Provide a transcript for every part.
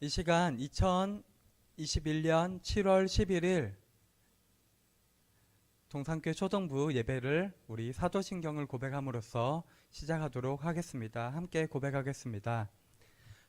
이 시간 2021년 7월 11일 동산교회 초등부 예배를 우리 사도신경을 고백함으로써 시작하도록 하겠습니다. 함께 고백하겠습니다.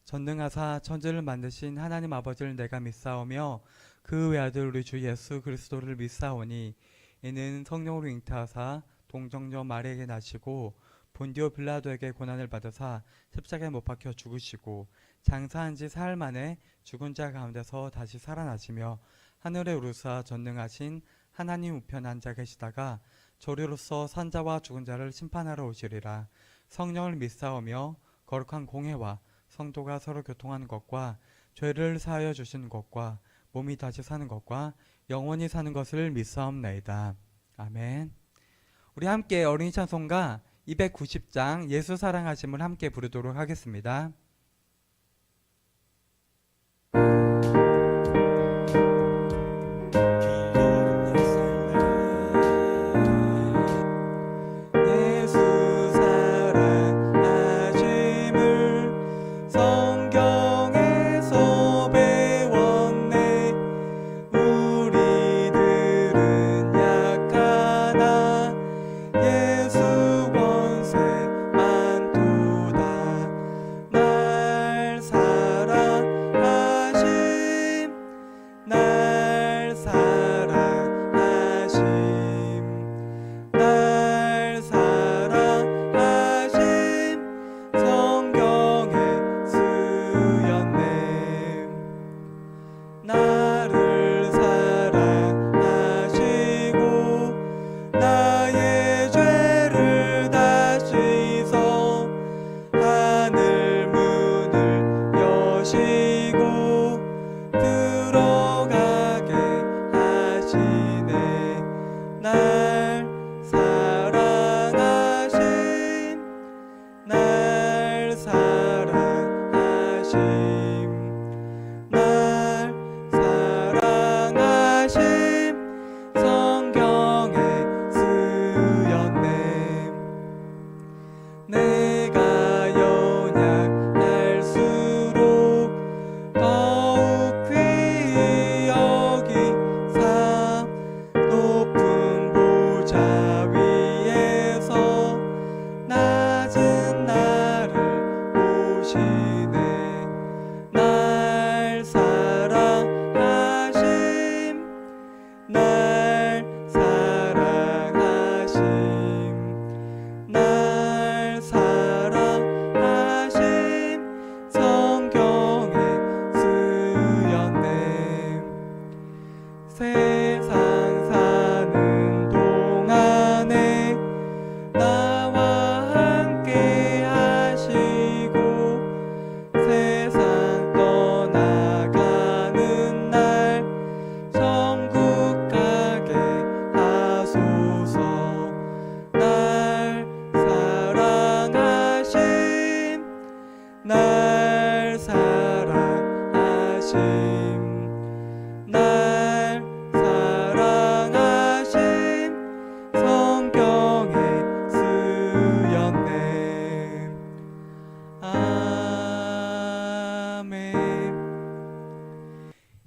전능하사 천지를 만드신 하나님 아버지를 내가 믿사오며 그 외아들 우리 주 예수 그리스도를 믿사오니 이는 성령으로 잉태하사 동정녀 마리아에게 나시고 본디오 빌라도에게 고난을 받으사 십자가에 못 박혀 죽으시고 장사한 지 사흘 만에 죽은 자 가운데서 다시 살아나시며 하늘에 오르사 전능하신 하나님 우편 앉아 계시다가 조류로서 산자와 죽은 자를 심판하러 오시리라. 성령을 믿사오며 거룩한 공회와 성도가 서로 교통하는 것과 죄를 사하여 주시는 것과 몸이 다시 사는 것과 영원히 사는 것을 믿사옵나이다. 아멘. 우리 함께 어린이 찬송가 290장 예수 사랑하심을 함께 부르도록 하겠습니다.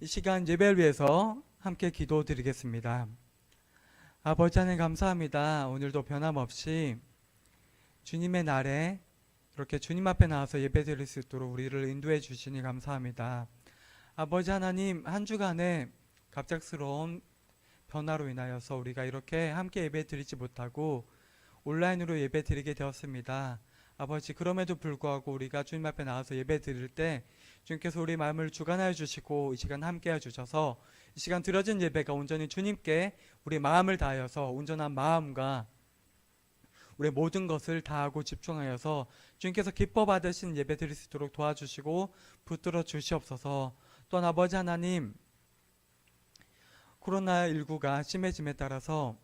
이 시간 예배를 위해서 함께 기도드리겠습니다. 아버지 하나님 감사합니다. 오늘도 변함없이 주님의 날에 이렇게 주님 앞에 나와서 예배드릴 수 있도록 우리를 인도해 주시니 감사합니다. 아버지 하나님, 한 주간의 갑작스러운 변화로 인하여서 우리가 이렇게 함께 예배드리지 못하고 온라인으로 예배드리게 되었습니다. 아버지, 그럼에도 불구하고 우리가 주님 앞에 나와서 예배드릴 때 주님께서 우리 마음을 주관하여 주시고 이 시간 함께해 주셔서 이 시간 드려진 예배가 온전히 주님께 우리 마음을 다하여서 온전한 마음과 우리의 모든 것을 다하고 집중하여서 주님께서 기뻐 받으신 예배 드릴 수 있도록 도와주시고 붙들어 주시옵소서. 또한 아버지 하나님, 코로나19가 심해짐에 따라서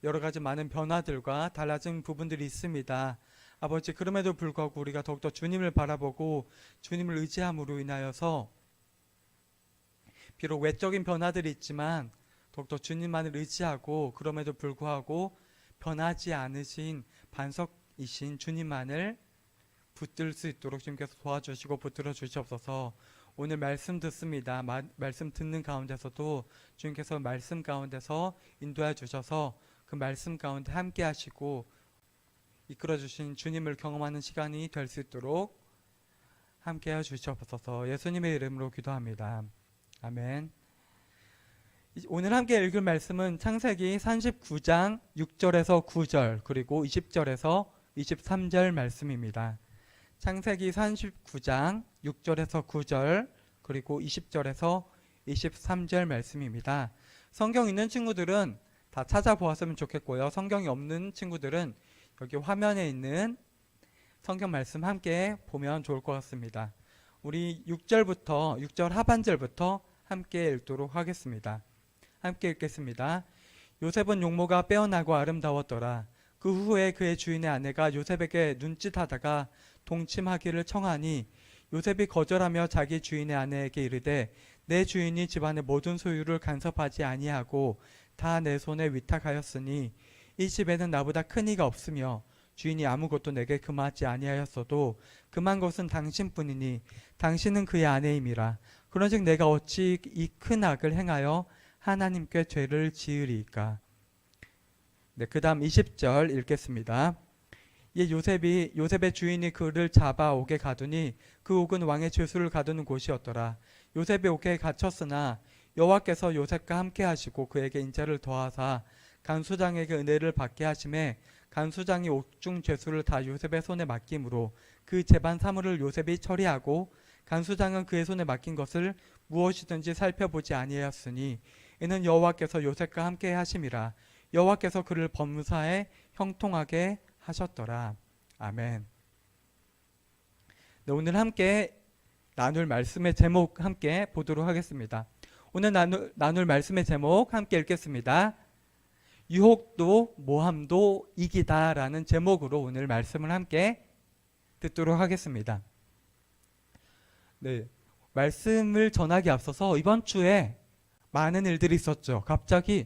여러 가지 많은 변화들과 달라진 부분들이 있습니다. 아버지, 그럼에도 불구하고 우리가 더욱더 주님을 바라보고 주님을 의지함으로 인하여서 비록 외적인 변화들이 있지만 더욱더 주님만을 의지하고 그럼에도 불구하고 변하지 않으신 반석이신 주님만을 붙들 수 있도록 주님께서 도와주시고 붙들어 주시옵소서. 오늘 말씀 듣습니다. 말씀 듣는 가운데서도 주님께서 말씀 가운데서 인도해 주셔서 그 말씀 가운데 함께 하시고 이끌어 주신 주님을 경험하는 시간이 될 수 있도록 함께 해 주시옵소서. 예수님의 이름으로 기도합니다. 아멘. 오늘 함께 읽을 말씀은 창세기 39장 6절에서 9절 그리고 20절에서 23절 말씀입니다. 창세기 39장 6절에서 9절 그리고 20절에서 23절 말씀입니다. 성경 있는 친구들은 다 찾아보았으면 좋겠고요. 성경이 없는 친구들은 여기 화면에 있는 성경 말씀 함께 보면 좋을 것 같습니다. 우리 6절 하반절부터 함께 읽도록 하겠습니다. 함께 읽겠습니다. 요셉은 용모가 빼어나고 아름다웠더라. 그 후에 그의 주인의 아내가 요셉에게 눈짓하다가 동침하기를 청하니 요셉이 거절하며 자기 주인의 아내에게 이르되 내 주인이 집안의 모든 소유를 간섭하지 아니하고 다 내 손에 위탁하였으니 이 집에는 나보다 큰 이가 없으며 주인이 아무것도 내게 금하지 아니하였어도 금한 것은 당신뿐이니 당신은 그의 아내임이라. 그런즉 내가 어찌 이 큰 악을 행하여 하나님께 죄를 지으리이까. 네, 그 다음 20절 읽겠습니다. 요셉의 주인이 그를 잡아 옥에 가두니 그 옥은 왕의 죄수를 가두는 곳이었더라. 요셉이 옥에 갇혔으나 여호와께서 요셉과 함께 하시고 그에게 인자를 더하사 간수장에게 은혜를 받게 하심에 간수장이 옥중 죄수를 다 요셉의 손에 맡김으로 그 재반 사물을 요셉이 처리하고 간수장은 그의 손에 맡긴 것을 무엇이든지 살펴보지 아니하였으니 이는 여호와께서 요셉과 함께 하심이라. 여호와께서 그를 범사에 형통하게 하셨더라. 아멘. 네, 오늘 함께 나눌 말씀의 제목 함께 보도록 하겠습니다. 오늘 나눌 말씀의 제목 함께 읽겠습니다. 유혹도 모함도 이기다 라는 제목으로 오늘 말씀을 함께 듣도록 하겠습니다. 네, 말씀을 전하기 앞서서 이번 주에 많은 일들이 있었죠. 갑자기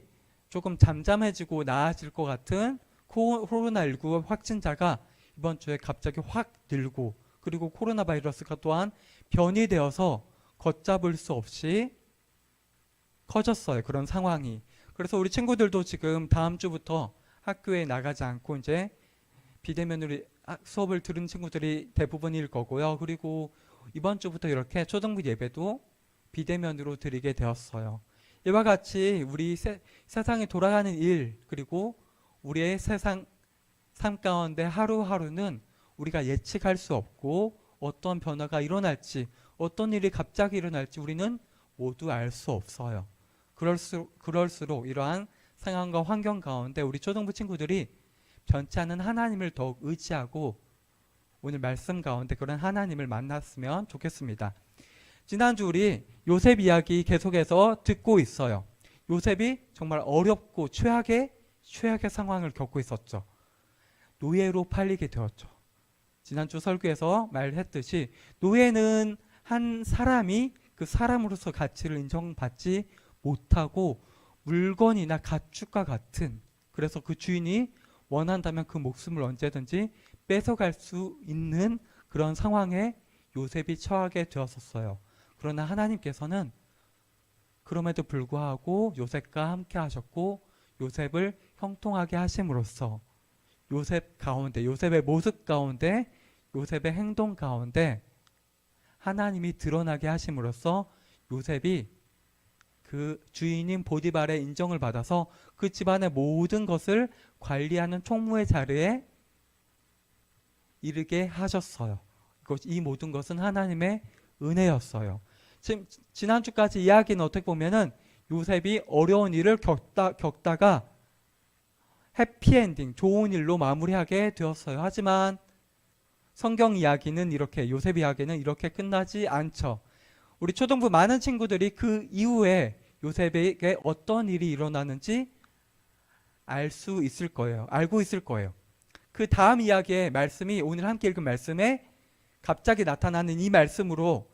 조금 잠잠해지고 나아질 것 같은 코로나19 확진자가 이번 주에 갑자기 확 늘고 그리고 코로나 바이러스가 또한 변이 되어서 걷잡을 수 없이 커졌어요. 그런 상황이. 그래서 우리 친구들도 지금 다음 주부터 학교에 나가지 않고 이제 비대면으로 수업을 들은 친구들이 대부분일 거고요. 그리고 이번 주부터 이렇게 초등부 예배도 비대면으로 드리게 되었어요. 이와 같이 우리 세상에 돌아가는 일 그리고 우리의 세상 삶 가운데 하루하루는 우리가 예측할 수 없고 어떤 변화가 일어날지 어떤 일이 갑자기 일어날지 우리는 모두 알 수 없어요. 그럴수록 이러한 상황과 환경 가운데 우리 초등부 친구들이 변치 않는 하나님을 더욱 의지하고 오늘 말씀 가운데 그런 하나님을 만났으면 좋겠습니다. 지난주 우리 요셉 이야기 계속해서 듣고 있어요. 요셉이 정말 어렵고 최악의 상황을 겪고 있었죠. 노예로 팔리게 되었죠. 지난주 설교에서 말했듯이 노예는 한 사람이 그 사람으로서 가치를 인정받지 못하고 물건이나 가축과 같은, 그래서 그 주인이 원한다면 그 목숨을 언제든지 뺏어갈 수 있는 그런 상황에 요셉이 처하게 되었었어요. 그러나 하나님께서는 그럼에도 불구하고 요셉과 함께 하셨고 요셉을 형통하게 하심으로써 요셉 가운데, 요셉의 모습 가운데, 요셉의 행동 가운데 하나님이 드러나게 하심으로써 요셉이 그 주인인 보디발의 인정을 받아서 그 집안의 모든 것을 관리하는 총무의 자리에 이르게 하셨어요. 이 모든 것은 하나님의 은혜였어요. 지금 지난주까지 이야기는 어떻게 보면은 요셉이 어려운 일을 겪다가 해피엔딩, 좋은 일로 마무리하게 되었어요. 하지만 성경 이야기는 이렇게, 요셉 이야기는 이렇게 끝나지 않죠. 우리 초등부 많은 친구들이 그 이후에 요셉에게 어떤 일이 일어나는지 알고 있을 거예요. 그 다음 이야기의 말씀이 오늘 함께 읽은 말씀에 갑자기 나타나는 이 말씀으로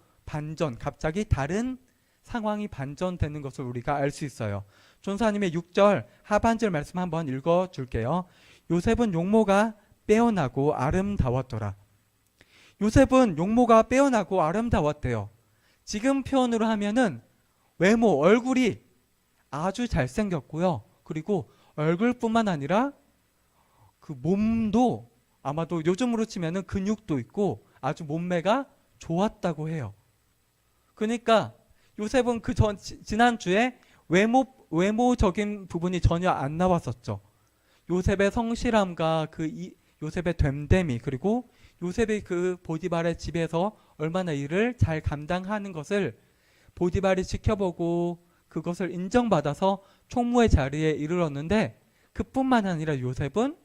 갑자기 다른 상황이 반전되는 것을 우리가 알 수 있어요. 전사님의 6절 하반절 말씀 한번 읽어줄게요. 요셉은 용모가 빼어나고 아름다웠더라. 요셉은 용모가 빼어나고 아름다웠대요. 지금 표현으로 하면은 외모, 얼굴이 아주 잘생겼고요. 그리고 얼굴뿐만 아니라 그 몸도 아마도 요즘으로 치면은 근육도 있고 아주 몸매가 좋았다고 해요. 그러니까 요셉은 지난주에 외모적인 부분이 전혀 안 나왔었죠. 요셉의 성실함과 요셉의 됨됨이, 그리고 요셉이 그 보디발의 집에서 얼마나 일을 잘 감당하는 것을 보디발이 지켜보고 그것을 인정받아서 총무의 자리에 이르렀는데, 그뿐만 아니라 요셉은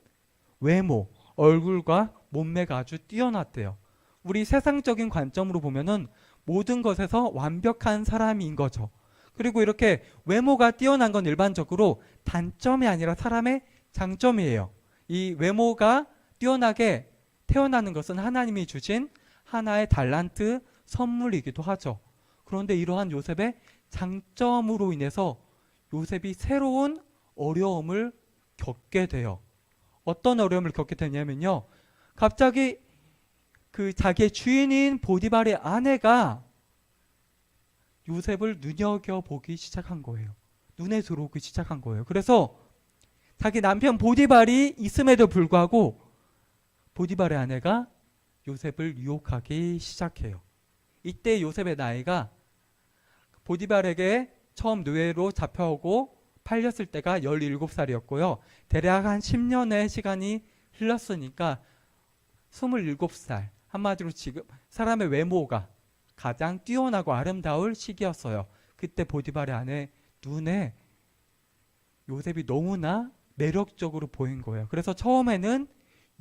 외모, 얼굴과 몸매가 아주 뛰어났대요. 우리 세상적인 관점으로 보면은 모든 것에서 완벽한 사람인 거죠. 그리고 이렇게 외모가 뛰어난 건 일반적으로 단점이 아니라 사람의 장점이에요. 이 외모가 뛰어나게 태어나는 것은 하나님이 주신 하나의 달란트, 선물이기도 하죠. 그런데 이러한 요셉의 장점으로 인해서 요셉이 새로운 어려움을 겪게 돼요. 어떤 어려움을 겪게 되냐면요, 갑자기 그 자기의 주인인 보디발의 아내가 요셉을 눈여겨보기 시작한 거예요. 눈에 들어오기 시작한 거예요. 그래서 자기 남편 보디발이 있음에도 불구하고 보디발의 아내가 요셉을 유혹하기 시작해요. 이때 요셉의 나이가 보디발에게 처음 노예로 잡혀오고 팔렸을 때가 17살이었고요. 대략 한 10년의 시간이 흘렀으니까 27살. 한마디로 지금 사람의 외모가 가장 뛰어나고 아름다울 시기였어요. 그때 보디발의 아내 눈에 요셉이 너무나 매력적으로 보인 거예요. 그래서 처음에는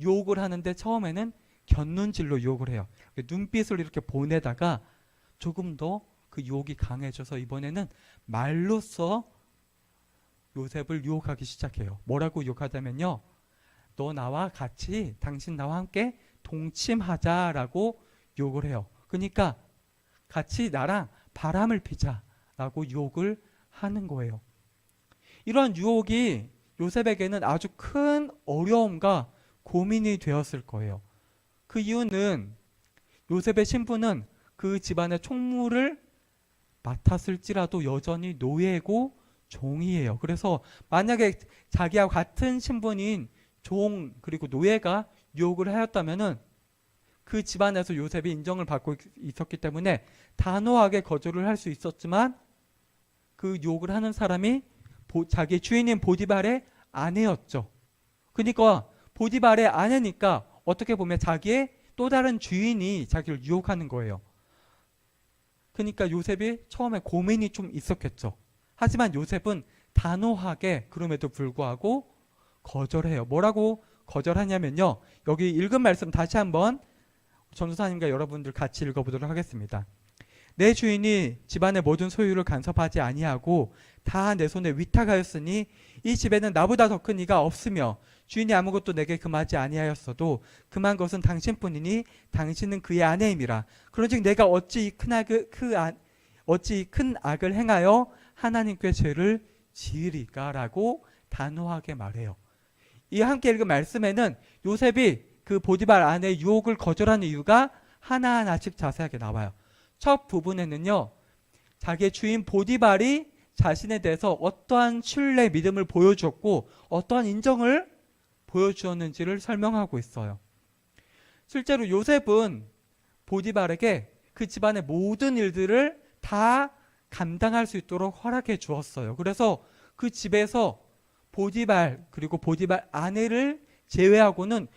유혹을 하는데 처음에는 곁눈질로 유혹을 해요. 눈빛을 이렇게 보내다가 조금 더 그 유혹이 강해져서 이번에는 말로써 요셉을 유혹하기 시작해요. 뭐라고 유혹하자면요, 너 나와 같이, 당신 나와 함께 동침하자라고 유혹을 해요. 그러니까 같이 나랑 바람을 피자라고 유혹을 하는 거예요. 이런 유혹이 요셉에게는 아주 큰 어려움과 고민이 되었을 거예요. 그 이유는 요셉의 신분은 그 집안의 총무를 맡았을지라도 여전히 노예고 종이에요. 그래서 만약에 자기와 같은 신분인 종 그리고 노예가 유혹을 하였다면은 그 집안에서 요셉이 인정을 받고 있었기 때문에 단호하게 거절을 할 수 있었지만, 그 유혹을 하는 사람이 자기 주인인 보디발의 아내였죠. 그러니까 보디발의 아내니까 어떻게 보면 자기의 또 다른 주인이 자기를 유혹하는 거예요. 그러니까 요셉이 처음에 고민이 좀 있었겠죠. 하지만 요셉은 단호하게 그럼에도 불구하고 거절해요. 뭐라고 거절하냐면요, 여기 읽은 말씀 다시 한번 전도사님과 여러분들 같이 읽어보도록 하겠습니다. 내 주인이 집안의 모든 소유를 간섭하지 아니하고 다 내 손에 위탁하였으니 이 집에는 나보다 더 큰 이가 없으며 주인이 아무것도 내게 금하지 아니하였어도 금한 것은 당신뿐이니 당신은 그의 아내임이라. 그런즉 내가 어찌 이 큰 악을 행하여 하나님께 죄를 지으리까라고 단호하게 말해요. 이 함께 읽은 말씀에는 요셉이 그 보디발 아내의 유혹을 거절하는 이유가 하나하나씩 자세하게 나와요. 첫 부분에는요, 자기의 주인 보디발이 자신에 대해서 어떠한 신뢰, 믿음을 보여주었고 어떠한 인정을 보여주었는지를 설명하고 있어요. 실제로 요셉은 보디발에게 그 집안의 모든 일들을 다 감당할 수 있도록 허락해 주었어요. 그래서 그 집에서 보디발 그리고 보디발 아내를 제외하고는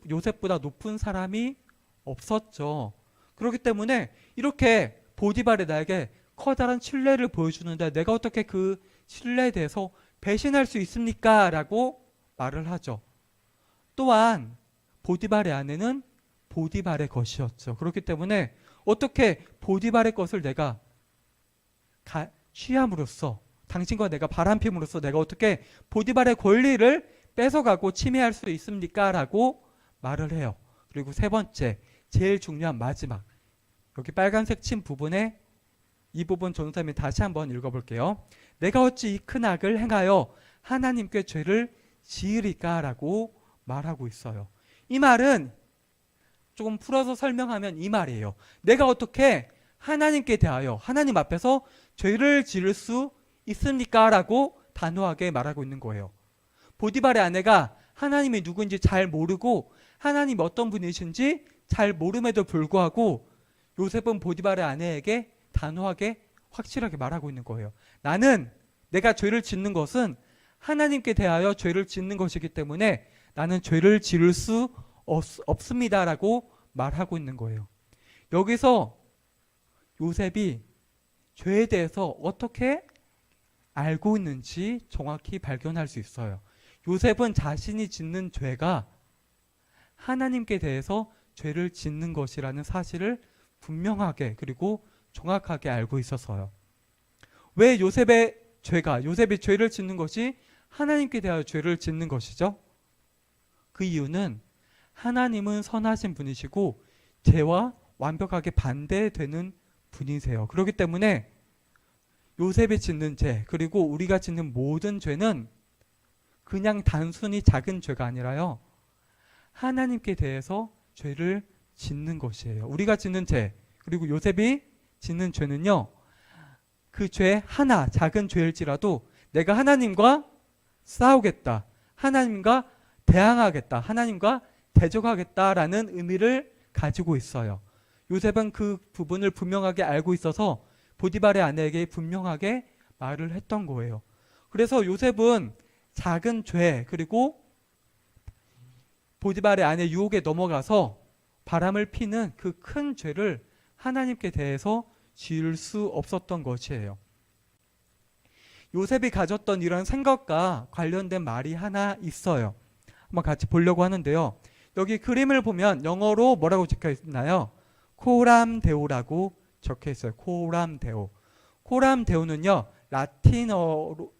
요셉보다 높은 사람이 없었죠. 그렇기 때문에 이렇게 보디발이 나에게 커다란 신뢰를 보여주는데 내가 어떻게 그 신뢰에 대해서 배신할 수 있습니까? 라고 말을 하죠. 또한 보디발의 아내는 보디발의 것이었죠. 그렇기 때문에 어떻게 보디발의 것을 내가 취함으로써, 당신과 내가 바람핌으로써 내가 어떻게 보디발의 권리를 뺏어가고 침해할 수 있습니까? 라고 말을 해요. 그리고 세 번째, 제일 중요한 마지막, 여기 빨간색 친 부분에 이 부분 전도사님이 다시 한번 읽어볼게요. 내가 어찌 이 큰 악을 행하여 하나님께 죄를 지으리까? 라고 말하고 있어요. 이 말은 조금 풀어서 설명하면 이 말이에요. 내가 어떻게 하나님께 대하여 하나님 앞에서 죄를 지을 수 있습니까? 라고 단호하게 말하고 있는 거예요. 보디발의 아내가 하나님이 누구인지 잘 모르고 하나님이 어떤 분이신지 잘 모름에도 불구하고 요셉은 보디발의 아내에게 단호하게 확실하게 말하고 있는 거예요. 나는 내가 죄를 짓는 것은 하나님께 대하여 죄를 짓는 것이기 때문에 나는 죄를 지을 수 없습니다라고 말하고 있는 거예요. 여기서 요셉이 죄에 대해서 어떻게 알고 있는지 정확히 발견할 수 있어요. 요셉은 자신이 짓는 죄가 하나님께 대해서 죄를 짓는 것이라는 사실을 분명하게 그리고 정확하게 알고 있었어요. 왜 요셉이 죄를 짓는 것이 하나님께 대하여 죄를 짓는 것이죠? 그 이유는 하나님은 선하신 분이시고 죄와 완벽하게 반대되는 분이세요. 그렇기 때문에 요셉이 짓는 죄 그리고 우리가 짓는 모든 죄는 그냥 단순히 작은 죄가 아니라요. 하나님께 대해서 죄를 짓는 것이에요. 우리가 짓는 죄 그리고 요셉이 짓는 죄는요. 그 죄 하나 작은 죄일지라도 내가 하나님과 싸우겠다. 하나님과 대항하겠다. 하나님과 대적하겠다라는 의미를 가지고 있어요. 요셉은 그 부분을 분명하게 알고 있어서 보디발의 아내에게 분명하게 말을 했던 거예요. 그래서 요셉은 작은 죄 그리고 보디발의 아내 유혹에 넘어가서 바람을 피는 그 큰 죄를 하나님께 대해서 지을 수 없었던 것이에요. 요셉이 가졌던 이런 생각과 관련된 말이 하나 있어요. 한번 같이 보려고 하는데요. 여기 그림을 보면 영어로 뭐라고 적혀 있나요? 코람데오라고 적혀 있어요. 코람데오. 코람데오는요.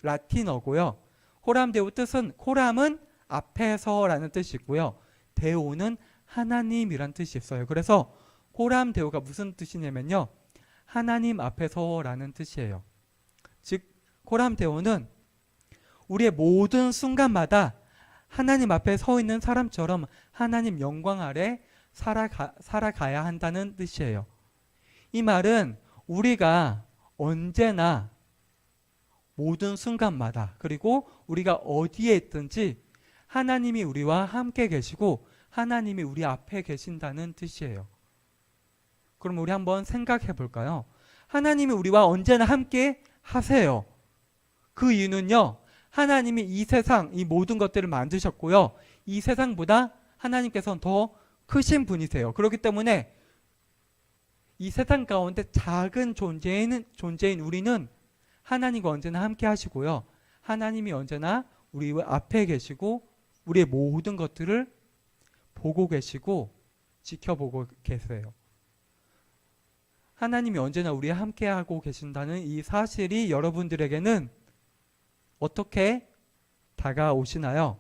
라틴어고요. 코람데오 뜻은 코람은 앞에서라는 뜻이 있고요. 데오는 하나님이란 뜻이 있어요. 그래서 코람데오가 무슨 뜻이냐면요. 하나님 앞에서라는 뜻이에요. 즉 코람데오는 우리의 모든 순간마다 하나님 앞에 서 있는 사람처럼 하나님 영광 아래 살아가야 한다는 뜻이에요. 이 말은 우리가 언제나 모든 순간마다 그리고 우리가 어디에 있든지 하나님이 우리와 함께 계시고 하나님이 우리 앞에 계신다는 뜻이에요. 그럼 우리 한번 생각해 볼까요? 하나님이 우리와 언제나 함께 하세요. 그 이유는요. 하나님이 이 세상, 이 모든 것들을 만드셨고요. 이 세상보다 하나님께서는 더 크신 분이세요. 그렇기 때문에 이 세상 가운데 작은 존재인 우리는 하나님과 언제나 함께 하시고요. 하나님이 언제나 우리 앞에 계시고 우리의 모든 것들을 보고 계시고 지켜보고 계세요. 하나님이 언제나 우리와 함께하고 계신다는 이 사실이 여러분들에게는 어떻게 다가오나요?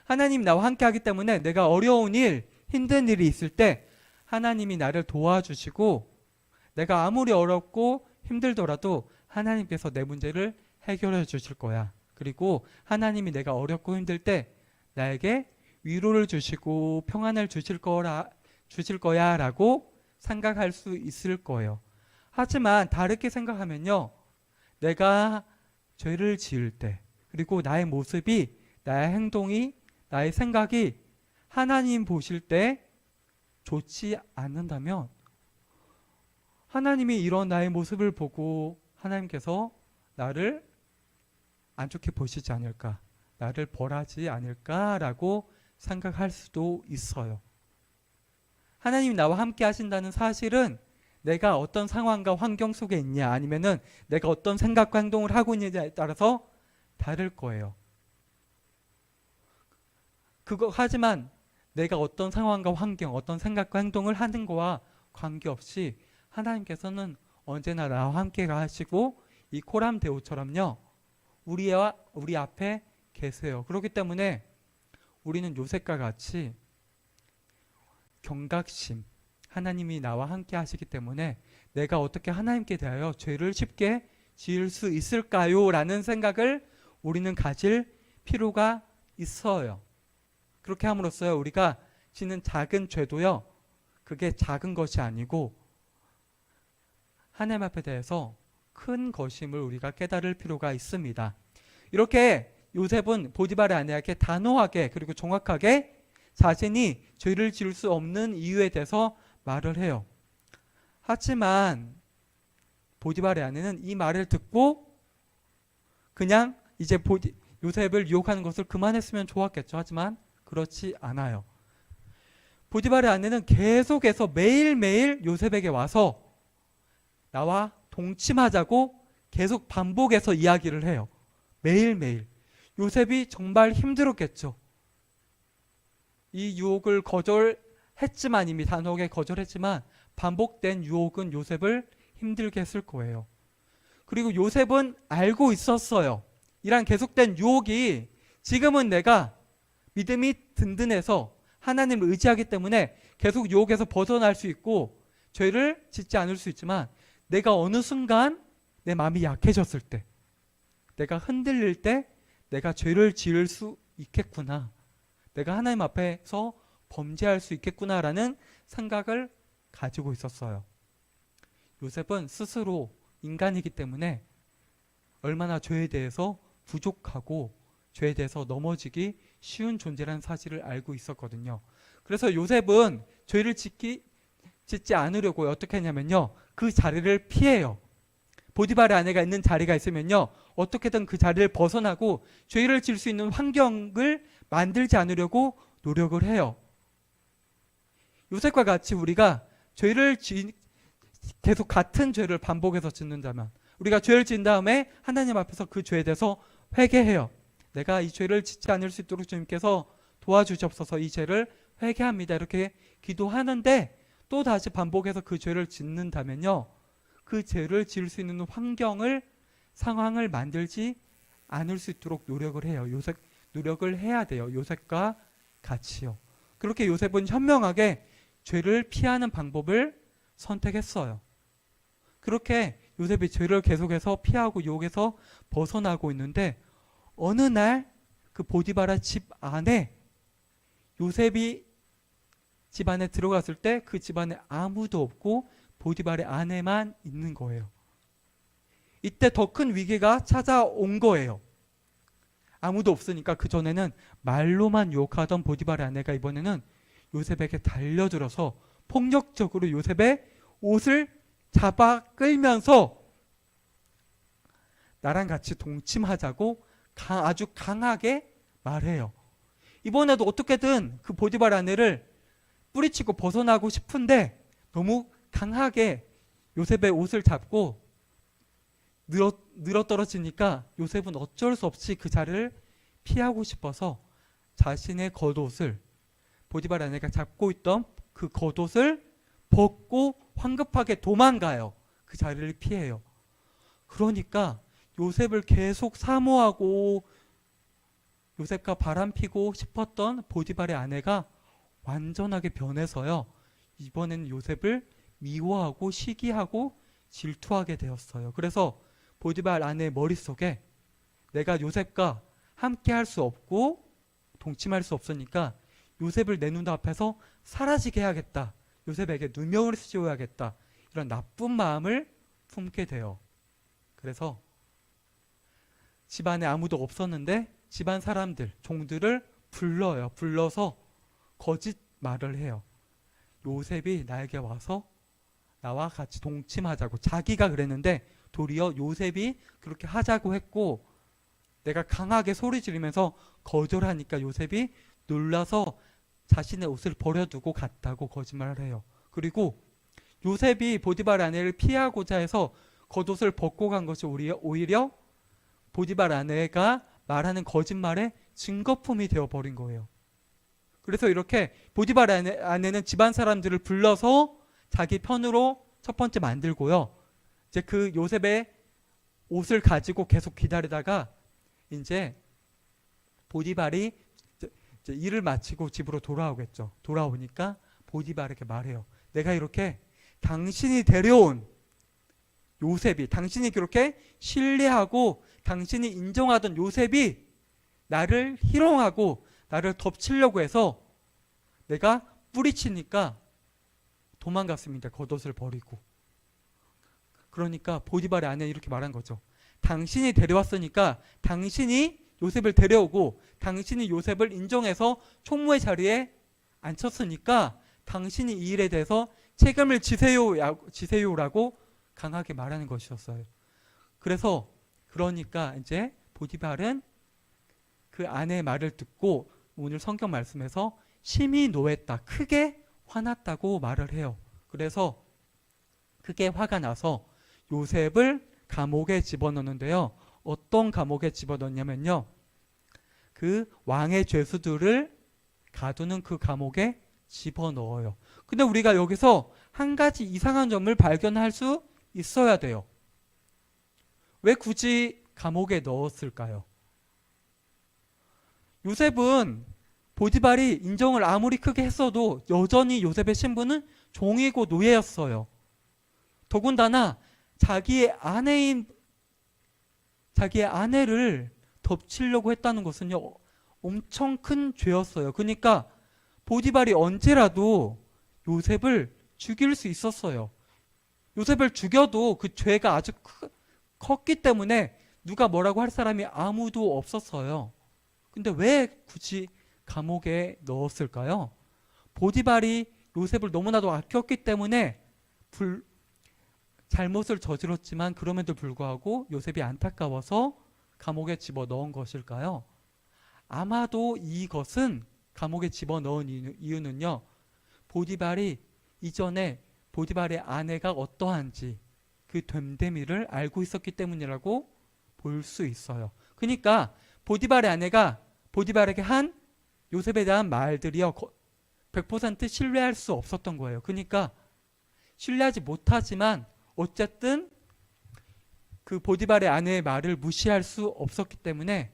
하나님 나와 함께하기 때문에 내가 어려운 일, 힘든 일이 있을 때 하나님이 나를 도와주시고 내가 아무리 어렵고 힘들더라도 하나님께서 내 문제를 해결해 주실 거야. 그리고 하나님이 내가 어렵고 힘들 때 나에게 위로를 주시고 평안을 주실 거야 라고 생각할 수 있을 거예요. 하지만 다르게 생각하면요. 내가 죄를 지을 때 그리고 나의 모습이 나의 행동이 나의 생각이 하나님 보실 때 좋지 않는다면 하나님이 이런 나의 모습을 보고 하나님께서 나를 안 좋게 보시지 않을까, 나를 벌하지 않을까라고 생각할 수도 있어요. 하나님이 나와 함께 하신다는 사실은 내가 어떤 상황과 환경 속에 있냐 아니면은 내가 어떤 생각과 행동을 하고 있느냐에 따라서 다를 거예요. 하지만 내가 어떤 상황과 환경, 어떤 생각과 행동을 하는 거와 관계없이 하나님께서는 언제나 나와 함께 하시고 이 코람데오처럼요. 우리 앞에 계세요. 그렇기 때문에 우리는 요셉과 같이 경각심, 하나님이 나와 함께 하시기 때문에 내가 어떻게 하나님께 대하여 죄를 쉽게 지을 수 있을까요? 라는 생각을 우리는 가질 필요가 있어요. 그렇게 함으로써 우리가 지는 작은 죄도요. 그게 작은 것이 아니고 하나님 앞에 대해서 큰 것임을 우리가 깨달을 필요가 있습니다. 이렇게 요셉은 보디발의 아내에게 단호하게 그리고 정확하게 자신이 죄를 지을 수 없는 이유에 대해서 말을 해요. 하지만 보디발의 아내는 이 말을 듣고 그냥 이제 요셉을 유혹하는 것을 그만했으면 좋았겠죠. 하지만 그렇지 않아요. 보디발의 아내는 계속해서 매일매일 요셉에게 와서 나와 동침하자고 계속 반복해서 이야기를 해요. 매일매일. 요셉이 정말 힘들었겠죠. 이 유혹을 거절했지만, 이미 단호하게 거절했지만 반복된 유혹은 요셉을 힘들게 했을 거예요. 그리고 요셉은 알고 있었어요. 이런 계속된 유혹이 지금은 내가 믿음이 든든해서 하나님을 의지하기 때문에 계속 유혹에서 벗어날 수 있고 죄를 짓지 않을 수 있지만, 내가 어느 순간 내 마음이 약해졌을 때, 내가 흔들릴 때 내가 죄를 지을 수 있겠구나, 내가 하나님 앞에서 범죄할 수 있겠구나라는 생각을 가지고 있었어요. 요셉은 스스로 인간이기 때문에 얼마나 죄에 대해서 부족하고 죄에 대해서 넘어지기 쉬운 존재라는 사실을 알고 있었거든요. 그래서 요셉은 죄를 짓지 않으려고 어떻게 했냐면요, 그 자리를 피해요. 보디발의 아내가 있는 자리가 있으면요, 어떻게든 그 자리를 벗어나고 죄를 지을 수 있는 환경을 만들지 않으려고 노력을 해요. 요셉과 같이 우리가 계속 같은 죄를 반복해서 짓는다면, 우리가 죄를 지은 다음에 하나님 앞에서 그 죄에 대해서 회개해요. 내가 이 죄를 짓지 않을 수 있도록 주님께서 도와주시옵소서, 이 죄를 회개합니다, 이렇게 기도하는데 또 다시 반복해서 그 죄를 짓는다면요, 그 죄를 지을 수 있는 상황을 만들지 않을 수 있도록 노력을 해요. 노력을 해야 돼요. 요셉과 같이요. 그렇게 요셉은 현명하게 죄를 피하는 방법을 선택했어요. 그렇게 요셉이 죄를 계속해서 피하고 유혹에서 벗어나고 있는데, 어느 날 그 보디발의 집 안에, 요셉이 집 안에 들어갔을 때 그 집 안에 아무도 없고 보디발의 아내만 있는 거예요. 이때 더 큰 위기가 찾아온 거예요. 아무도 없으니까 그 전에는 말로만 유혹하던 보디발의 아내가 이번에는 요셉에게 달려들어서 폭력적으로 요셉의 옷을 잡아 끌면서 나랑 같이 동침하자고 아주 강하게 말해요. 이번에도 어떻게든 그 보디발의 아내를 뿌리치고 벗어나고 싶은데 너무 강하게 요셉의 옷을 잡고 늘어떨어지니까 요셉은 어쩔 수 없이 그 자리를 피하고 싶어서 자신의 겉옷을, 보디발의 아내가 잡고 있던 그 겉옷을 벗고 황급하게 도망가요. 그 자리를 피해요. 그러니까 요셉을 계속 사모하고 요셉과 바람피고 싶었던 보디발의 아내가 완전하게 변해서요, 이번에는 요셉을 미워하고 시기하고 질투하게 되었어요. 그래서 보디발 아내의 머릿속에 내가 요셉과 함께 할 수 없고 동침할 수 없으니까 요셉을 내 눈 앞에서 사라지게 해야겠다, 요셉에게 누명을 씌워야겠다, 이런 나쁜 마음을 품게 돼요. 그래서 집안에 아무도 없었는데 집안 사람들, 종들을 불러서 거짓말을 해요. 요셉이 나에게 와서 나와 같이 동침하자고. 자기가 그랬는데 도리어 요셉이 그렇게 하자고 했고, 내가 강하게 소리 지르면서 거절하니까 요셉이 놀라서 자신의 옷을 버려두고 갔다고 거짓말을 해요. 그리고 요셉이 보디발 아내를 피하고자 해서 겉옷을 벗고 간 것이 오히려 보디발 아내가 말하는 거짓말의 증거품이 되어버린 거예요. 그래서 이렇게 보디발 아내는 집안 사람들을 불러서 자기 편으로 첫 번째 만들고요, 이제 그 요셉의 옷을 가지고 계속 기다리다가 이제 보디발이 이제 일을 마치고 집으로 돌아오겠죠. 돌아오니까 보디발에게 말해요. 내가 이렇게 당신이 데려온 요셉이, 당신이 그렇게 신뢰하고 당신이 인정하던 요셉이 나를 희롱하고 나를 덮치려고 해서 내가 뿌리치니까 도망갔습니다. 겉옷을 버리고. 그러니까 보디발의 아내 이렇게 말한 거죠. 당신이 데려왔으니까 당신이 요셉을 데려오고 당신이 요셉을 인정해서 총무의 자리에 앉혔으니까 당신이 이 일에 대해서 책임을 지세요라고 강하게 말하는 것이었어요. 그러니까 이제 보디발은 그 아내의 말을 듣고 오늘 성경 말씀에서 심히 노했다, 크게 화났다고 말을 해요. 그래서 크게 화가 나서 요셉을 감옥에 집어넣는데요. 어떤 감옥에 집어넣냐면요, 그 왕의 죄수들을 가두는 그 감옥에 집어넣어요. 근데 우리가 여기서 한 가지 이상한 점을 발견할 수 있어야 돼요. 왜 굳이 감옥에 넣었을까요? 요셉은 보디발이 인정을 아무리 크게 했어도 여전히 요셉의 신분은 종이고 노예였어요. 더군다나 자기의 아내를 덮치려고 했다는 것은요, 엄청 큰 죄였어요. 그러니까 보디발이 언제라도 요셉을 죽일 수 있었어요. 요셉을 죽여도 그 죄가 아주 컸기 때문에 누가 뭐라고 할 사람이 아무도 없었어요. 근데 왜 굳이 감옥에 넣었을까요? 보디발이 요셉을 너무나도 아꼈기 때문에 잘못을 저질렀지만 그럼에도 불구하고 요셉이 안타까워서 감옥에 집어넣은 것일까요? 아마도 이것은 감옥에 집어넣은 이유는요, 보디발이 이전에 보디발의 아내가 어떠한지 그 됨됨이를 알고 있었기 때문이라고 볼 수 있어요. 그러니까 보디발의 아내가 보디발에게 한 요셉에 대한 말들이요, 100% 신뢰할 수 없었던 거예요. 그러니까 신뢰하지 못하지만 어쨌든 그 보디발의 아내의 말을 무시할 수 없었기 때문에,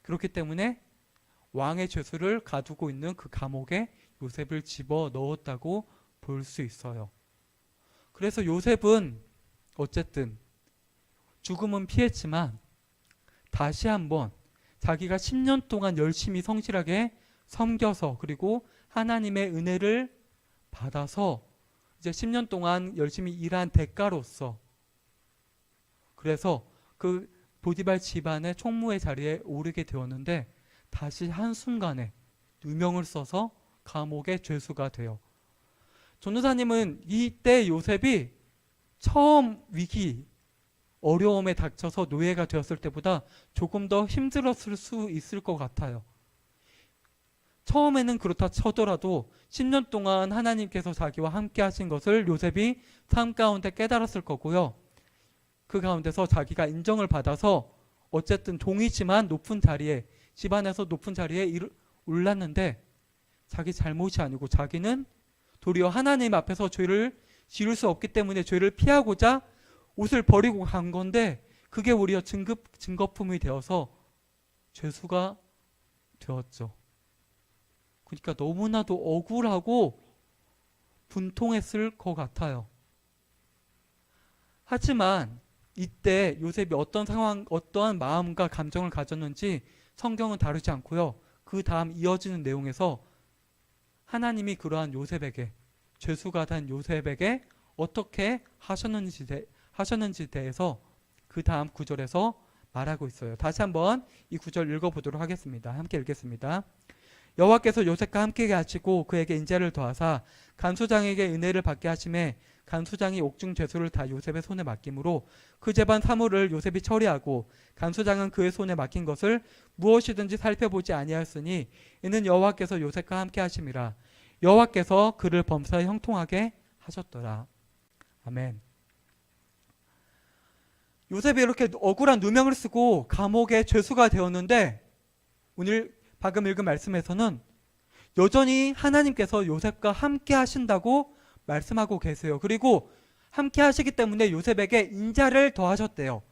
그렇기 때문에 왕의 죄수를 가두고 있는 그 감옥에 요셉을 집어넣었다고 볼 수 있어요. 그래서 요셉은 어쨌든 죽음은 피했지만 다시 한번 자기가 10년 동안 열심히 성실하게 섬겨서 그리고 하나님의 은혜를 받아서 이제 10년 동안 열심히 일한 대가로서, 그래서 그 보디발 집안의 총무의 자리에 오르게 되었는데 다시 한순간에 누명을 써서 감옥의 죄수가 돼요. 전도사님은 이때 요셉이 처음 위기, 어려움에 닥쳐서 노예가 되었을 때보다 조금 더 힘들었을 수 있을 것 같아요. 처음에는 그렇다 쳐더라도 10년 동안 하나님께서 자기와 함께 하신 것을 요셉이 삶 가운데 깨달았을 거고요. 그 가운데서 자기가 인정을 받아서 어쨌든 종이지만 높은 자리에, 집안에서 높은 자리에 올랐는데 자기 잘못이 아니고 자기는 도리어 하나님 앞에서 죄를 지을 수 없기 때문에 죄를 피하고자 옷을 버리고 간 건데 그게 오히려 증거품이 되어서 죄수가 되었죠. 그러니까 너무나도 억울하고 분통했을 것 같아요. 하지만 이때 요셉이 어떤 상황, 어떠한 마음과 감정을 가졌는지 성경은 다루지 않고요. 그 다음 이어지는 내용에서 하나님이 그러한 요셉에게, 죄수가 된 요셉에게 어떻게 하셨는지 대해서 그 다음 구절에서 말하고 있어요. 다시 한번 이 구절 읽어보도록 하겠습니다. 함께 읽겠습니다. 여호와께서 요셉과 함께 하시고 그에게 인자를 더하사 간수장에게 은혜를 받게 하심에 간수장이 옥중 죄수를 다 요셉의 손에 맡김으로 그 재반 사물을 요셉이 처리하고 간수장은 그의 손에 맡긴 것을 무엇이든지 살펴보지 아니하였으니 이는 여호와께서 요셉과 함께 하심이라. 여호와께서 그를 범사에 형통하게 하셨더라. 아멘. 요셉이 이렇게 억울한 누명을 쓰고 감옥의 죄수가 되었는데 오늘 방금 읽은 말씀에서는 여전히 하나님께서 요셉과 함께 하신다고 말씀하고 계세요. 그리고 함께 하시기 때문에 요셉에게 인자를 더하셨대요.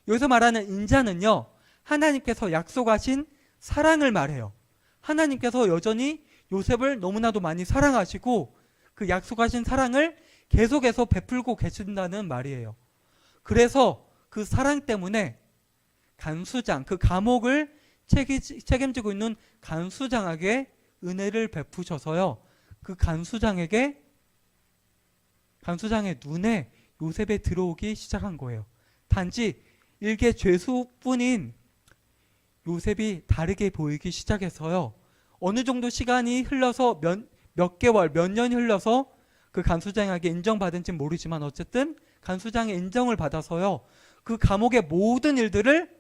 여기서 말하는 인자는요, 하나님께서 약속하신 사랑을 말해요. 하나님께서 여전히 요셉을 너무나도 많이 사랑하시고 그 약속하신 사랑을 계속해서 베풀고 계신다는 말이에요. 그래서 그 사랑 때문에 간수장, 그 감옥을 책임지고 있는 간수장에게 은혜를 베푸셔서요, 그 간수장에게 간수장의 눈에 요셉이 들어오기 시작한 거예요. 단지 일개 죄수뿐인 요셉이 다르게 보이기 시작해서요. 어느 정도 시간이 흘러서 몇 개월, 몇 년이 흘러서 그 간수장에게 인정받은지는 모르지만 어쨌든 간수장의 인정을 받아서요. 그 감옥의 모든 일들을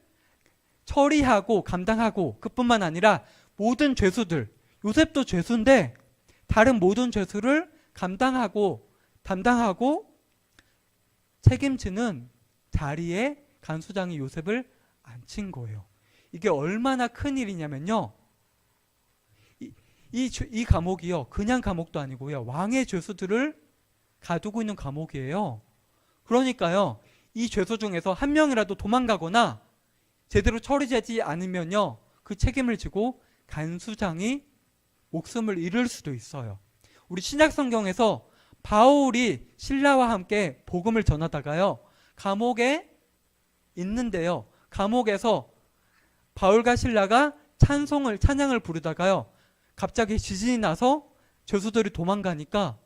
처리하고 감당하고, 그뿐만 아니라 모든 죄수들, 요셉도 죄수인데 다른 모든 죄수를 감당하고 담당하고 책임지는 자리에 간수장이 요셉을 앉힌 거예요. 이게 얼마나 큰 일이냐면요. 이 감옥이요, 그냥 감옥도 아니고요, 왕의 죄수들을 가두고 있는 감옥이에요. 그러니까요, 이 죄수 중에서 한 명이라도 도망가거나 제대로 처리되지 않으면요, 그 책임을 지고 간수장이 목숨을 잃을 수도 있어요. 우리 신약 성경에서 바울이 신라와 함께 복음을 전하다가요, 감옥에 있는데요, 감옥에서 바울과 신라가 찬양을 부르다가요, 갑자기 지진이 나서 죄수들이 도망가니까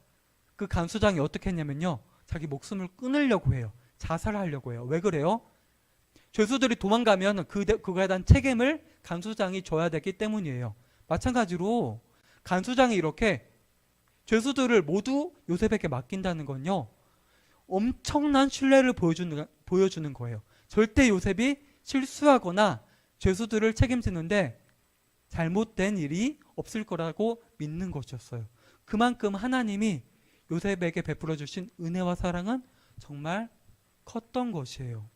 그 간수장이 어떻게 했냐면요, 자기 목숨을 끊으려고 해요. 자살하려고 해요. 왜 그래요? 죄수들이 도망가면 그거에 대한 책임을 간수장이 져야 되기 때문이에요. 마찬가지로 간수장이 이렇게 죄수들을 모두 요셉에게 맡긴다는 건요, 엄청난 신뢰를 보여주는 거예요. 절대 요셉이 실수하거나 죄수들을 책임지는데 잘못된 일이 없을 거라고 믿는 것이었어요. 그만큼 하나님이 요셉에게 베풀어 주신 은혜와 사랑은 정말 컸던 것이에요.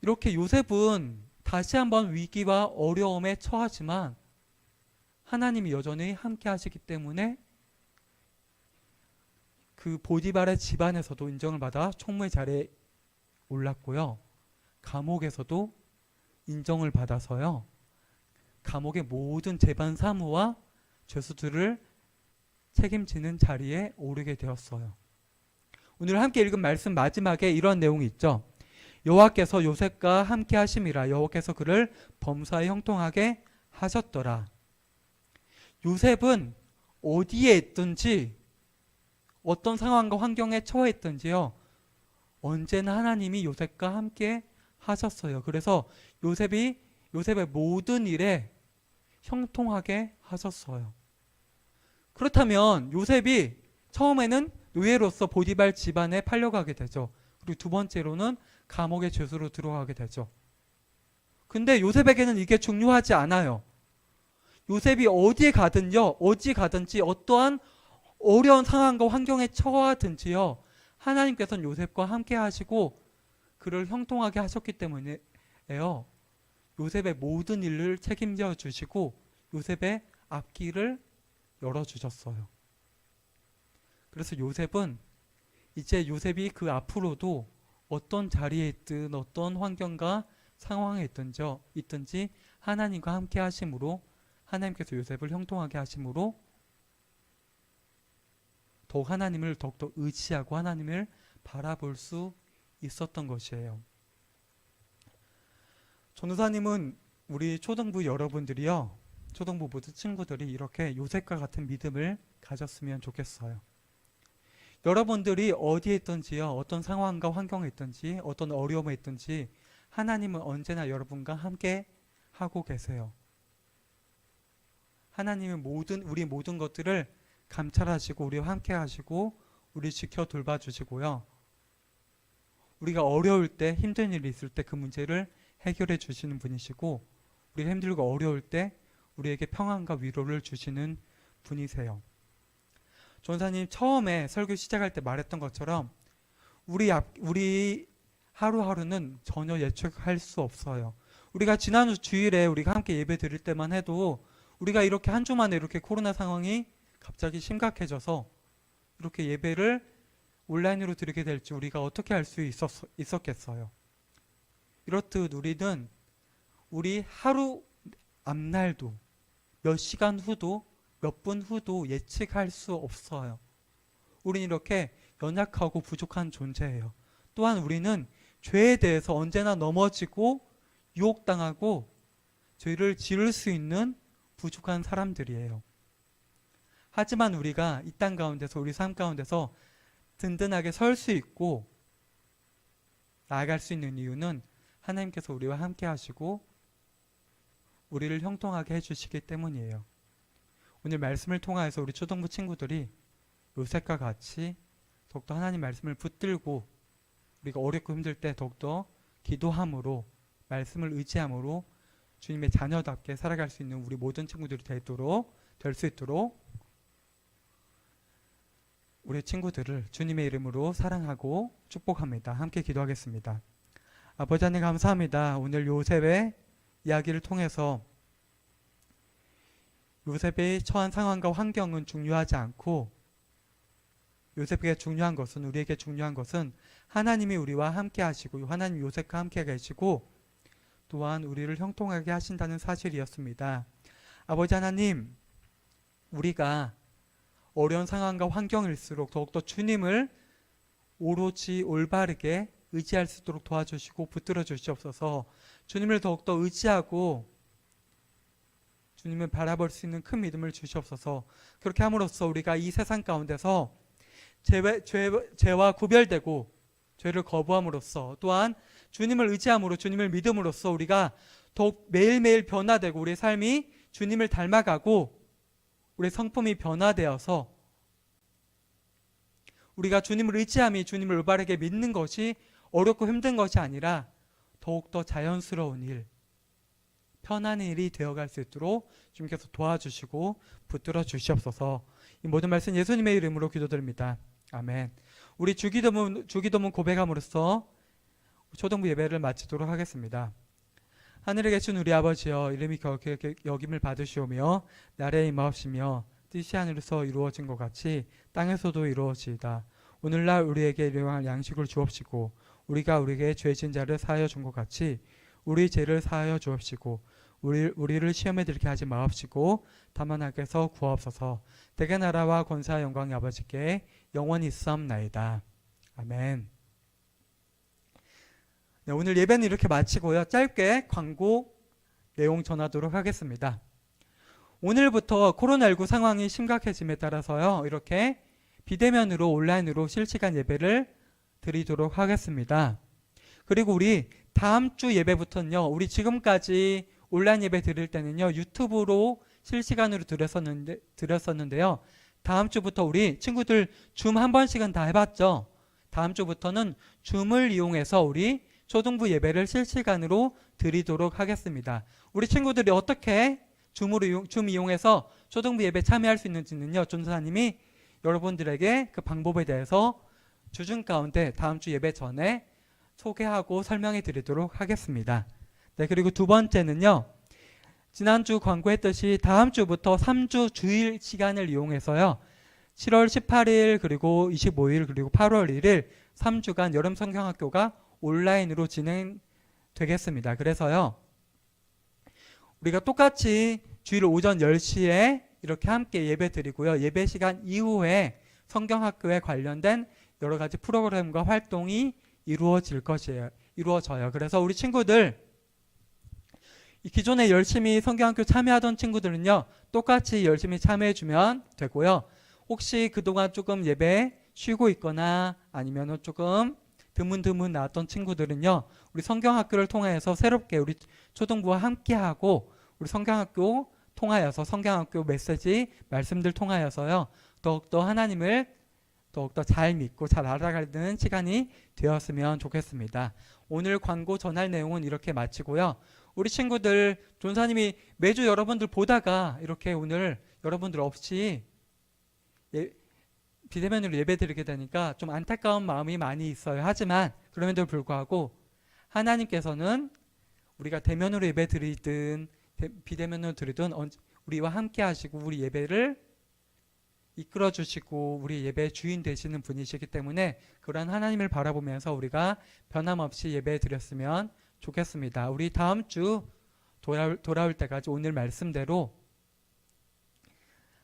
이렇게 요셉은 다시 한번 위기와 어려움에 처하지만 하나님이 여전히 함께 하시기 때문에 그 보디발의 집안에서도 인정을 받아 총무의 자리에 올랐고요, 감옥에서도 인정을 받아서요, 감옥의 모든 재반 사무와 죄수들을 책임지는 자리에 오르게 되었어요. 오늘 함께 읽은 말씀 마지막에 이런 내용이 있죠. 여호와께서 요셉과 함께 하심이라, 여호와께서 그를 범사에 형통하게 하셨더라. 요셉은 어디에 있든지 어떤 상황과 환경에 처했든지요, 언제나 하나님이 요셉과 함께 하셨어요. 그래서 요셉의 모든 일에 형통하게 하셨어요. 그렇다면 요셉이 처음에는 노예로서 보디발 집안에 팔려가게 되죠. 그리고 두 번째로는 감옥의 죄수로 들어가게 되죠. 근데 요셉에게는 이게 중요하지 않아요. 요셉이 어디 가든지 어떠한 어려운 상황과 환경에 처하든지요, 하나님께서는 요셉과 함께 하시고 그를 형통하게 하셨기 때문에요, 요셉의 모든 일을 책임져 주시고 요셉의 앞길을 열어주셨어요. 그래서 요셉이 그 앞으로도 어떤 자리에 있든 어떤 환경과 상황에 있든지 하나님과 함께 하심으로, 하나님께서 요셉을 형통하게 하심으로 더욱 하나님을 더욱더 의지하고 하나님을 바라볼 수 있었던 것이에요. 전도사님은 우리 초등부 여러분들이요, 초등부 모든 친구들이 이렇게 요셉과 같은 믿음을 가졌으면 좋겠어요. 여러분들이 어디에 있든지요, 어떤 상황과 환경에 있든지 어떤 어려움에 있든지 하나님은 언제나 여러분과 함께 하고 계세요. 하나님은 우리 모든 것들을 감찰하시고 우리와 함께 하시고 우리 지켜 돌봐주시고요, 우리가 어려울 때, 힘든 일이 있을 때 그 문제를 해결해 주시는 분이시고, 우리가 힘들고 어려울 때 우리에게 평안과 위로를 주시는 분이세요. 전사님 처음에 설교 시작할 때 말했던 것처럼 우리 하루하루는 전혀 예측할 수 없어요. 우리가 지난주 주일에 우리가 함께 예배 드릴 때만 해도 우리가 이렇게 한 주 만에 이렇게 코로나 상황이 갑자기 심각해져서 이렇게 예배를 온라인으로 드리게 될지 우리가 어떻게 알 수 있었겠어요. 이렇듯 우리는 우리 하루 앞날도 몇 시간 후도 몇 분 후도 예측할 수 없어요. 우리는 이렇게 연약하고 부족한 존재예요. 또한 우리는 죄에 대해서 언제나 넘어지고 유혹당하고 죄를 지을 수 있는 부족한 사람들이에요. 하지만 우리가 이 땅 가운데서 우리 삶 가운데서 든든하게 설 수 있고 나아갈 수 있는 이유는 하나님께서 우리와 함께 하시고 우리를 형통하게 해주시기 때문이에요. 오늘 말씀을 통하여서 우리 초등부 친구들이 요셉과 같이 더욱더 하나님 말씀을 붙들고 우리가 어렵고 힘들 때 더욱더 기도함으로 말씀을 의지함으로 주님의 자녀답게 살아갈 수 있는 우리 모든 친구들이 될 수 있도록 우리 친구들을 주님의 이름으로 사랑하고 축복합니다. 함께 기도하겠습니다. 아버지 하나님 감사합니다. 오늘 요셉의 이야기를 통해서 요셉의 처한 상황과 환경은 중요하지 않고 요셉에게 중요한 것은 우리에게 중요한 것은 하나님이 우리와 함께 하시고 하나님 요셉과 함께 계시고 또한 우리를 형통하게 하신다는 사실이었습니다. 아버지 하나님, 우리가 어려운 상황과 환경일수록 더욱더 주님을 오로지 올바르게 의지할 수 있도록 도와주시고 붙들어 주시옵소서. 주님을 더욱더 의지하고 주님을 바라볼 수 있는 큰 믿음을 주시옵소서. 그렇게 함으로써 우리가 이 세상 가운데서 죄와 구별되고 죄를 거부함으로써 또한 주님을 의지함으로 주님을 믿음으로써 우리가 더욱 매일매일 변화되고 우리의 삶이 주님을 닮아가고 우리의 성품이 변화되어서 우리가 주님을 의지함이 주님을 올바르게 믿는 것이 어렵고 힘든 것이 아니라 더욱더 자연스러운 일, 편한 일이 되어갈 수 있도록 주님께서 도와주시고 붙들어 주시옵소서. 이 모든 말씀 예수님의 이름으로 기도드립니다. 아멘. 우리 주기도문 고백함으로써 초등부 예배를 마치도록 하겠습니다. 하늘에 계신 우리 아버지여, 이름이 거룩히 여김을 받으시오며 나라의 임하옵시며 뜻이 하늘에서 이루어진 것 같이 땅에서도 이루어지이다. 오늘날 우리에게 일용할 양식을 주옵시고 우리가 우리에게 죄 지은 자를 사하여 준 것 같이 우리 죄를 사하여 주옵시고 우리를 시험에 들게 하지 마옵시고 다만 악에서 구하옵소서. 대개 나라와 권세와 영광이 아버지께 영원히 있사옵나이다. 아멘. 네, 오늘 예배는 이렇게 마치고요. 짧게 광고 내용 전하도록 하겠습니다. 오늘부터 코로나19 상황이 심각해짐에 따라서요. 이렇게 비대면으로 온라인으로 실시간 예배를 드리도록 하겠습니다. 그리고 우리 다음 주 예배부터는요. 우리 지금까지 온라인 예배 드릴 때는요. 유튜브로 실시간으로 드렸었는데요. 다음 주부터 우리 친구들 줌 한 번씩은 다 해봤죠. 다음 주부터는 줌을 이용해서 우리 초등부 예배를 실시간으로 드리도록 하겠습니다. 우리 친구들이 어떻게 줌 이용해서 초등부 예배 참여할 수 있는지는요. 전도사님이 여러분들에게 그 방법에 대해서 주중 가운데 다음 주 예배 전에 소개하고 설명해 드리도록 하겠습니다. 네, 그리고 두 번째는요. 지난주 광고했듯이 다음 주부터 3주 주일 시간을 이용해서요. 7월 18일 그리고 25일 그리고 8월 1일 3주간 여름 성경학교가 온라인으로 진행되겠습니다. 그래서요. 우리가 똑같이 주일 오전 10시에 이렇게 함께 예배 드리고요. 예배 시간 이후에 성경학교에 관련된 여러 가지 프로그램과 활동이 이루어져요. 그래서 우리 친구들 기존에 열심히 성경학교 참여하던 친구들은요. 똑같이 열심히 참여해주면 되고요. 혹시 그동안 조금 예배 쉬고 있거나 아니면 조금 드문드문 나왔던 친구들은요. 우리 성경학교를 통해서 새롭게 우리 초등부와 함께하고 우리 성경학교 통하여서 성경학교 메시지 말씀들 통하여서요. 더욱더 하나님을 더욱더 잘 믿고 잘 알아가는 시간이 되었으면 좋겠습니다. 오늘 광고 전할 내용은 이렇게 마치고요. 우리 친구들 전사님이 매주 여러분들 보다가 이렇게 오늘 여러분들 없이 비대면으로 예배 드리게 되니까 좀 안타까운 마음이 많이 있어요. 하지만 그럼에도 불구하고 하나님께서는 우리가 대면으로 예배 드리든 비대면으로 드리든 우리와 함께 하시고 우리 예배를 이끌어 주시고 우리 예배의 주인 되시는 분이시기 때문에 그런 하나님을 바라보면서 우리가 변함없이 예배 드렸으면 좋겠습니다. 우리 다음 주 돌아올 때까지 오늘 말씀대로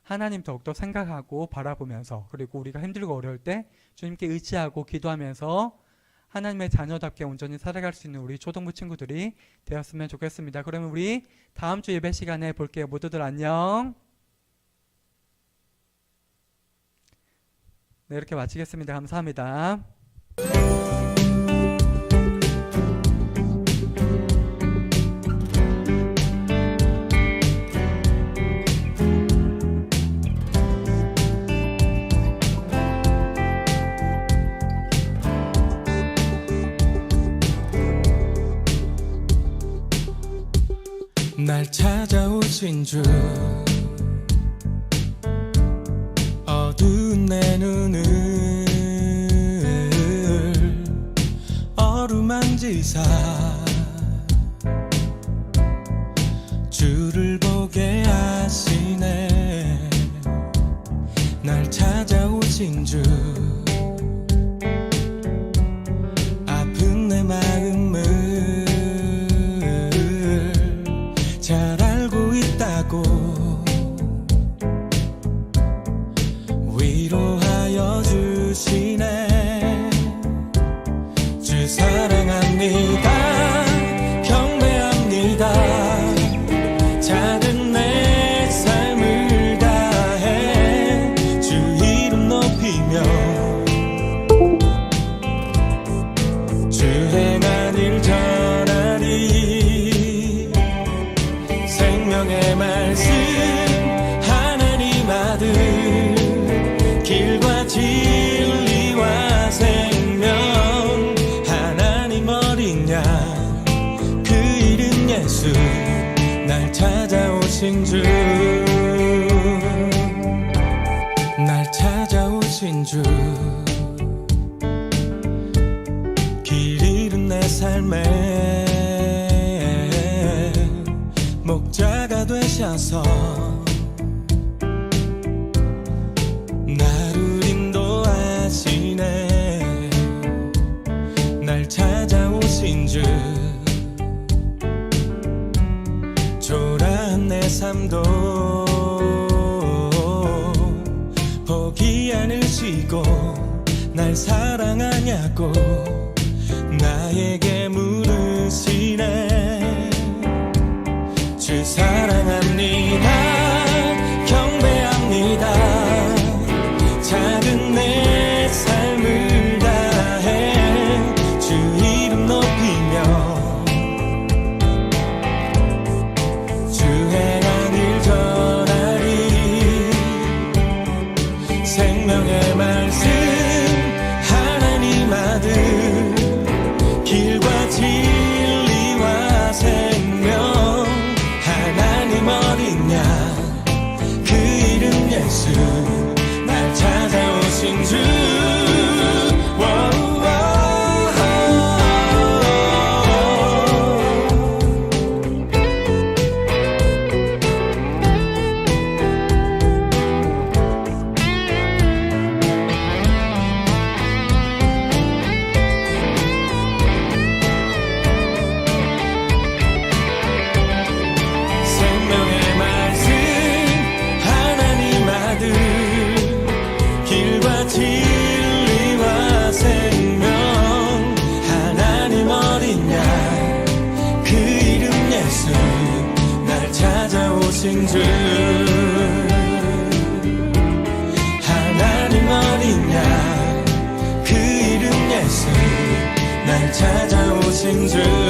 하나님 더욱더 생각하고 바라보면서 그리고 우리가 힘들고 어려울 때 주님께 의지하고 기도하면서 하나님의 자녀답게 온전히 살아갈 수 있는 우리 초등부 친구들이 되었으면 좋겠습니다. 그러면 우리 다음 주 예배 시간에 볼게요. 모두들 안녕. 네, 이렇게 마치겠습니다. 감사합니다. 날 찾아오신 주, 어두운 내 눈을 어루만지사 주를 보게 하시네. 날 찾아오신 주, 아픈 내 마음을 잘 알고 있다고 위로하여 주시네. 주 사랑합니다. 경배합니다. 작은 내 삶을 다해 주 이름 높이며 주 행한 일 전하리. 생명의 말씀 하나님 아들, 길과 진리와 생명 하나님 어린 양, 그 이름 예수. 날 찾아오신 주, 날 찾아오신 주, 길 잃은 내 삶에 목자가 되셔서 나를 인도하시네. 날 찾아오신 주, 초라한 내 삶도 포기 않으시고 날 사랑하냐고 나에게 물으시네. 주 사랑합니다. 경배합니다. 작은 내 삶을 다해 주 이름 높이며 주 행한 일 전하리. 생명의 말씀 하나님 아들, 길과 진리와 생명 하나님 어린 양, 그 이름 예수. 날 찾아오신 주, 생명의 말씀 하나님 아들, 길과 진리와 생명 하나님 어린 양, 그 이름 예수. 날 찾아오신 주, 하나님 어린 양, 그 이름 예수. 날 찾아오신 주.